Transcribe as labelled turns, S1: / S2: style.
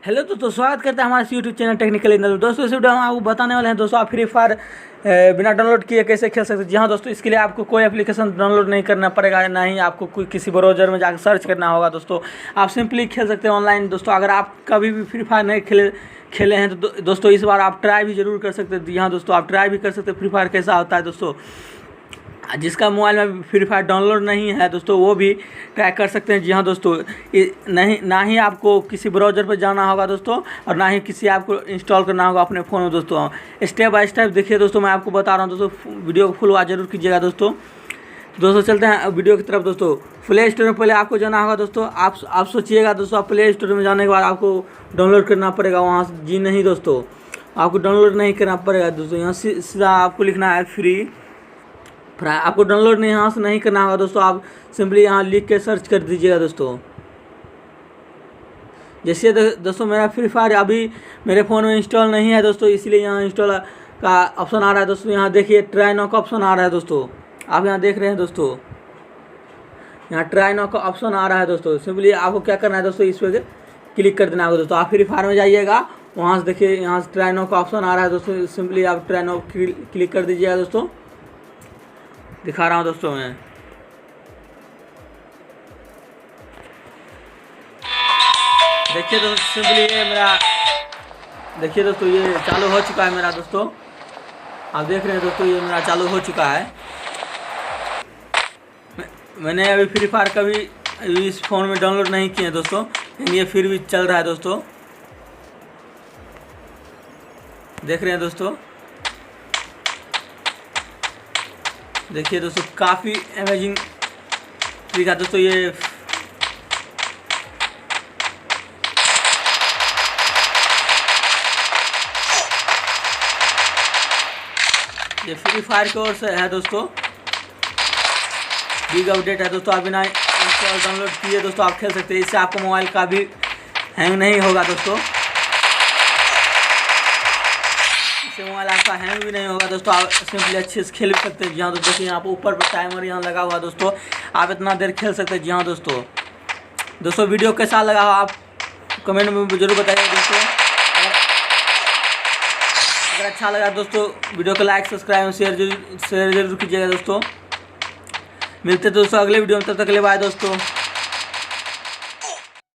S1: Hello दोस्तों, स्वागत करते हैं हमारे यूट्यूब चैनल टेक्निकल इंदल। दोस्तों इस वीडियो में हम आपको बताने वाले हैं दोस्तों आप फ्री फायर बिना डाउनलोड किए कैसे खेल सकते हैं। जी हाँ दोस्तों, इसके लिए आपको कोई एप्लीकेशन डाउनलोड नहीं करना पड़ेगा, ना ही आपको कोई किसी ब्राउज़र में जाकर सर्च करना होगा। दोस्तों आप सिंपली खेल सकते हैं ऑनलाइन। दोस्तों अगर आप कभी भी फ्री फायर नहीं खेले हैं तो दोस्तों इस बार आप ट्राई भी जरूर कर सकते हैं। जी हाँ दोस्तों, आप ट्राई भी कर सकते हैं फ्री फायर कैसा होता है। दोस्तों जिसका मोबाइल में फ्री फायर डाउनलोड नहीं है दोस्तों वो भी ट्राई कर सकते हैं। जी हाँ दोस्तों, ना ही आपको किसी ब्राउज़र पर जाना होगा दोस्तों, और ना ही किसी ऐप को इंस्टॉल करना होगा अपने फ़ोन में। दोस्तों स्टेप बाय स्टेप देखिए दोस्तों, मैं आपको बता रहा हूँ दोस्तों, वीडियो को फुल वॉच जरूर कीजिएगा। दोस्तों चलते हैं वीडियो की तरफ। दोस्तों प्ले स्टोर में पहले आपको जाना होगा। दोस्तों आप सोचिएगा दोस्तों, आप प्ले स्टोर में जाने के बाद आपको डाउनलोड करना पड़ेगा वहाँ से। जी नहीं दोस्तों, आपको डाउनलोड नहीं करना पड़ेगा। दोस्तों यहाँ सीधा आपको लिखना है फ्री। आपको डाउनलोड नहीं यहाँ से नहीं करना होगा दोस्तों, आप सिंपली यहाँ लिख के सर्च कर दीजिएगा। दोस्तों जैसे दोस्तों मेरा फ्री फायर अभी मेरे फ़ोन में इंस्टॉल नहीं है दोस्तों, इसलिए यहाँ इंस्टॉल का ऑप्शन आ रहा है। दोस्तों यहाँ देखिए ट्राई नाउ का ऑप्शन आ रहा है। दोस्तों आप यहाँ देख रहे हैं दोस्तों, यहाँ ट्राई नाउ का ऑप्शन आ रहा है। दोस्तों सिंपली आपको क्या करना है दोस्तों, इस पर क्लिक कर देना होगा। दोस्तों आप फ्री फायर में जाइएगा, वहाँ से देखिए यहाँ से ट्राई नाउ का ऑप्शन आ रहा है। दोस्तों सिंपली आप ट्राई नाउ क्लिक कर दीजिएगा। दोस्तों दिखा रहा हूँ दोस्तों मैं, देखिए दोस्तों सिंपली ये मेरा, देखिए दोस्तों ये चालू हो चुका है मेरा। दोस्तों आप देख रहे हैं दोस्तों, ये मेरा चालू हो चुका है। मैंने अभी फ्री फायर कभी इस फ़ोन में डाउनलोड नहीं किए दोस्तों, लेकिन ये फिर भी चल रहा है। दोस्तों देख रहे हैं दोस्तों, देखिए दोस्तों काफ़ी अमेजिंग तरीका। दोस्तों ये फ्री फायर की ओर से है दोस्तों, बिग अपडेट है दोस्तों। आप बिना इंस्टॉल डाउनलोड किए दोस्तों आप खेल सकते हैं। इससे आपको मोबाइल का भी हैंग नहीं होगा दोस्तों, इससे मोबाइल आपका हैंग भी नहीं होगा दोस्तों। आप सिंपली अच्छे से खेल भी सकते हैं। जी हाँ दोस्तों, देखिए यहाँ पर ऊपर पर टाइमर यहाँ लगा हुआ दोस्तों, आप इतना देर खेल सकते हैं। जी हाँ दोस्तों वीडियो कैसा लगा आप कमेंट में जरूर बताइए। दोस्तों अगर अच्छा लगा दोस्तों वीडियो को लाइक सब्सक्राइब और शेयर जरूर कीजिएगा। दोस्तों मिलते हैं दोस्तों अगले वीडियो में, तब तक के लिए बाय दोस्तों।